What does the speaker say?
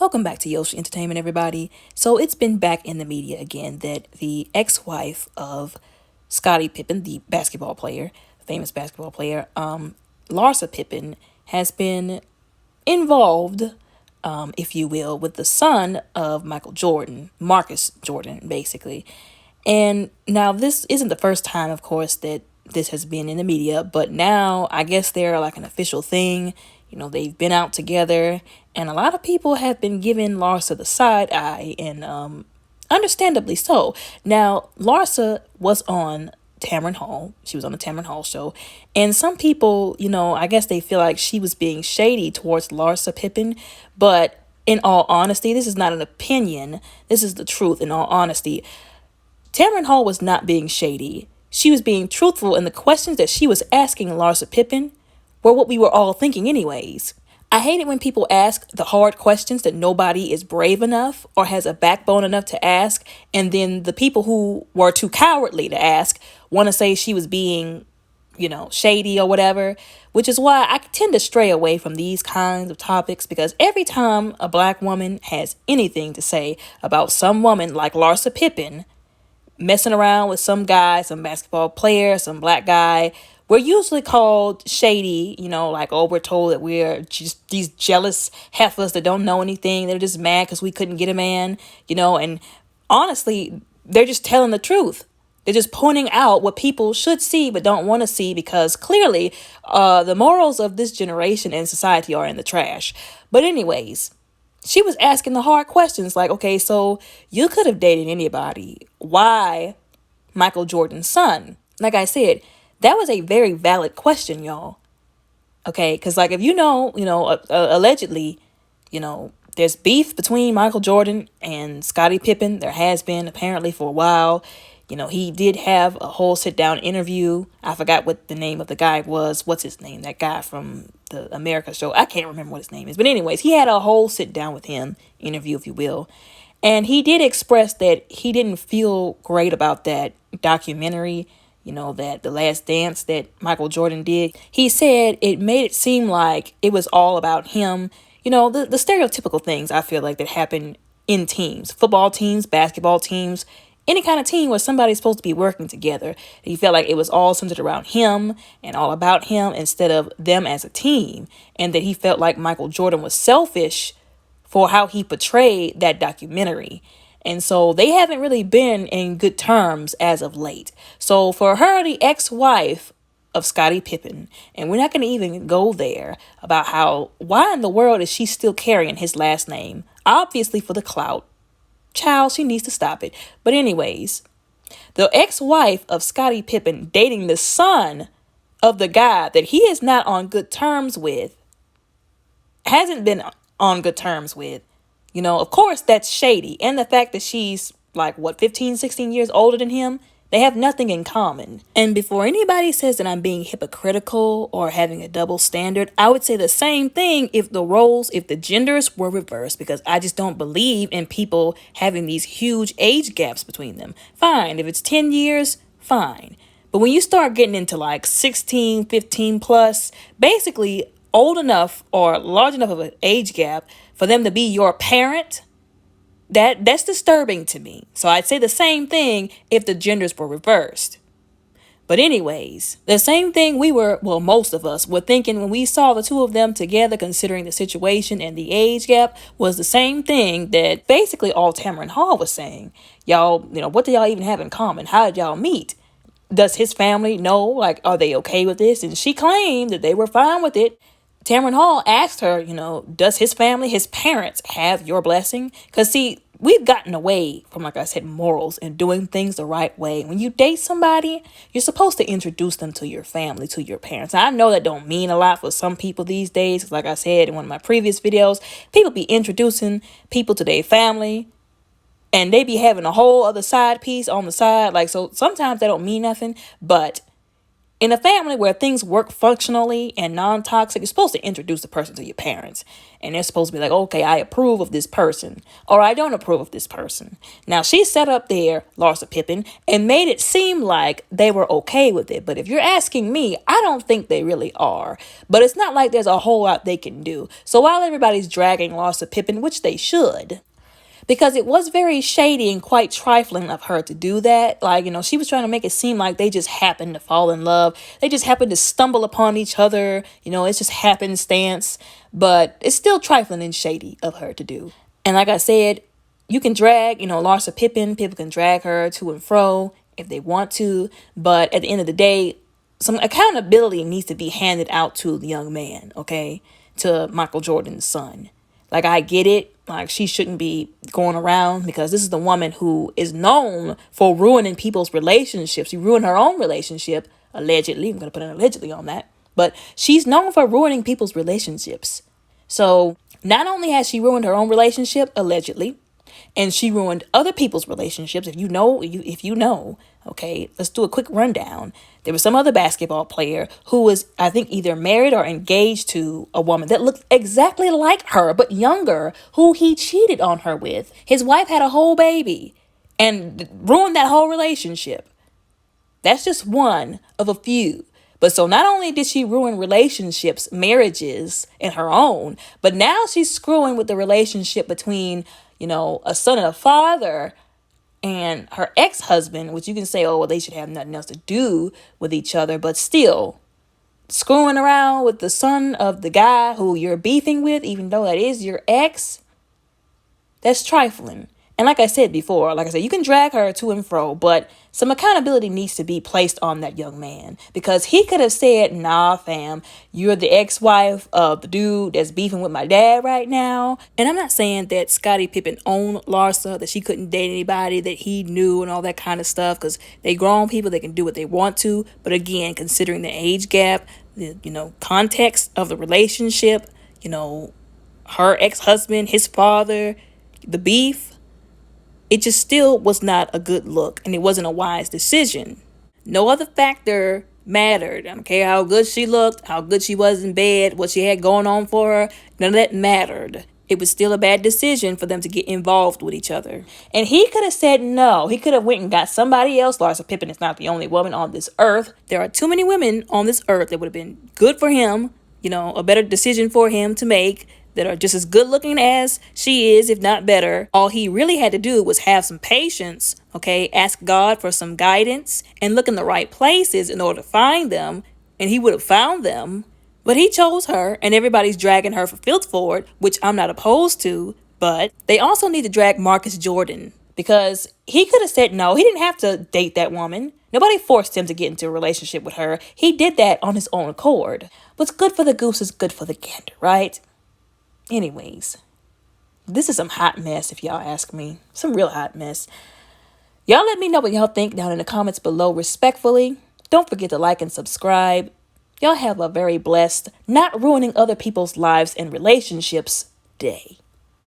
Welcome back to Yoshi Entertainment, everybody. So it's been back in the media again that the ex-wife of Scottie Pippen, the basketball player, famous basketball player, Larsa Pippen, has been involved, if you will, with the son of Michael Jordan, Marcus Jordan, basically. And now this isn't the first time, of course, that this has been in the media, but now I guess they're like an official thing. They've been out together, and a lot of people have been giving Larsa the side eye, and understandably so. Now, Larsa was on Tamron Hall. She was on the Tamron Hall show, and some people, I guess they feel like she was being shady towards Larsa Pippen, but in all honesty, this is not an opinion. This is the truth. In all honesty, Tamron Hall was not being shady. She was being truthful, and the questions that she was asking Larsa Pippen were what we were all thinking anyways. I hate it when people ask the hard questions that nobody is brave enough or has a backbone enough to ask, and then the people who were too cowardly to ask want to say she was being, shady or whatever, which is why I tend to stray away from these kinds of topics, because every time a black woman has anything to say about some woman like Larsa Pippen messing around with some guy, some basketball player, some black guy, we're usually called shady, like, oh, we're told that we're just these jealous heifers that don't know anything. They're just mad because we couldn't get a man, and honestly, they're just telling the truth. They're just pointing out what people should see but don't want to see, because clearly the morals of this generation and society are in the trash. But anyways, she was asking the hard questions like, okay, so you could have dated anybody. Why Michael Jordan's son? Like I said, that was a very valid question, y'all. Okay, because like if allegedly, there's beef between Michael Jordan and Scottie Pippen. There has been apparently for a while. He did have a whole sit-down interview. I forgot what the name of the guy was. What's his name? That guy from the America show. I can't remember what his name is. But anyways, he had a whole sit-down with him interview, if you will. And he did express that he didn't feel great about that documentary, that The Last Dance that Michael Jordan did. He said it made it seem like it was all about him. The stereotypical things I feel like that happen in teams, football teams, basketball teams, any kind of team where somebody's supposed to be working together. He felt like it was all centered around him and all about him instead of them as a team. And that he felt like Michael Jordan was selfish for how he portrayed that documentary. And so they haven't really been in good terms as of late. So for her, the ex-wife of Scottie Pippen, and we're not going to even go there about why in the world is she still carrying his last name? Obviously for the clout. Child, she needs to stop it. But anyways, the ex-wife of Scottie Pippen dating the son of the guy that he is not on good terms with, hasn't been on good terms with, of course that's shady. And the fact that she's like, 15, 16 years older than him, they have nothing in common. And before anybody says that I'm being hypocritical or having a double standard, I would say the same thing if the genders were reversed, because I just don't believe in people having these huge age gaps between them. Fine, if it's 10 years, fine. But when you start getting into like 16, 15 plus, basically old enough or large enough of an age gap for them to be your parent, that's disturbing to me. So I'd say the same thing if the genders were reversed. But anyways, the same thing most of us were thinking when we saw the two of them together, considering the situation and the age gap, was the same thing that basically all Tamron Hall was saying. Y'all, what do y'all even have in common? How did y'all meet? Does his family know? Like, are they okay with this? And she claimed that they were fine with it. Tamron Hall asked her, does his family, his parents, have your blessing? Because, see, we've gotten away from, like I said, morals and doing things the right way. When you date somebody, you're supposed to introduce them to your family, to your parents. And I know that don't mean a lot for some people these days. 'Cause like I said in one of my previous videos, people be introducing people to their family, and they be having a whole other side piece on the side. Like, so sometimes that don't mean nothing, but In a family where things work functionally and non-toxic, you're supposed to introduce the person to your parents. And they're supposed to be like, okay, I approve of this person, or I don't approve of this person. Now, she set up there, Larsa Pippen, and made it seem like they were okay with it. But if you're asking me, I don't think they really are. But it's not like there's a whole lot they can do. So while everybody's dragging Larsa Pippen, which they should, because it was very shady and quite trifling of her to do that. Like, she was trying to make it seem like they just happened to fall in love. They just happened to stumble upon each other. It's just happenstance. But it's still trifling and shady of her to do. And like I said, you can drag, Larsa Pippen. People can drag her to and fro if they want to. But at the end of the day, some accountability needs to be handed out to the young man, okay? To Michael Jordan's son. Like, I get it. Like, she shouldn't be going around because this is the woman who is known for ruining people's relationships. She ruined her own relationship, allegedly. I'm going to put an allegedly on that. But she's known for ruining people's relationships. So not only has she ruined her own relationship, allegedly, and she ruined other people's relationships. If you know, okay, let's do a quick rundown. There was some other basketball player who was, I think, either married or engaged to a woman that looked exactly like her, but younger, who he cheated on her with. His wife had a whole baby and ruined that whole relationship. That's just one of a few. But so not only did she ruin relationships, marriages, and her own, but now she's screwing with the relationship between, a son and a father and her ex-husband, which you can say, oh, well, they should have nothing else to do with each other. But still, screwing around with the son of the guy who you're beefing with, even though that is your ex, that's trifling. And like I said before, you can drag her to and fro, but some accountability needs to be placed on that young man, because he could have said, nah, fam, you're the ex-wife of the dude that's beefing with my dad right now. And I'm not saying that Scottie Pippen owned Larsa, that she couldn't date anybody that he knew and all that kind of stuff, because they grown people, they can do what they want to. But again, considering the age gap, the, context of the relationship, her ex-husband, his father, the beef, it just still was not a good look, and it wasn't a wise decision. No other factor mattered. I don't care how good she looked, how good she was in bed, what she had going on for her. None of that mattered. It was still a bad decision for them to get involved with each other. And he could have said no. He could have went and got somebody else. Larsa Pippen is not the only woman on this earth. There are too many women on this earth that would have been good for him, a better decision for him to make, that are just as good looking as she is, if not better. All he really had to do was have some patience, okay? Ask God for some guidance and look in the right places in order to find them, and he would have found them. But he chose her, and everybody's dragging her for filth for it, which I'm not opposed to. But they also need to drag Marcus Jordan, because he could have said no. He didn't have to date that woman. Nobody forced him to get into a relationship with her. He did that on his own accord. What's good for the goose is good for the gander, right? Anyways, this is some hot mess, if y'all ask me. Some real hot mess. Y'all let me know what y'all think down in the comments below respectfully. Don't forget to like and subscribe. Y'all have a very blessed, not ruining other people's lives and relationships day.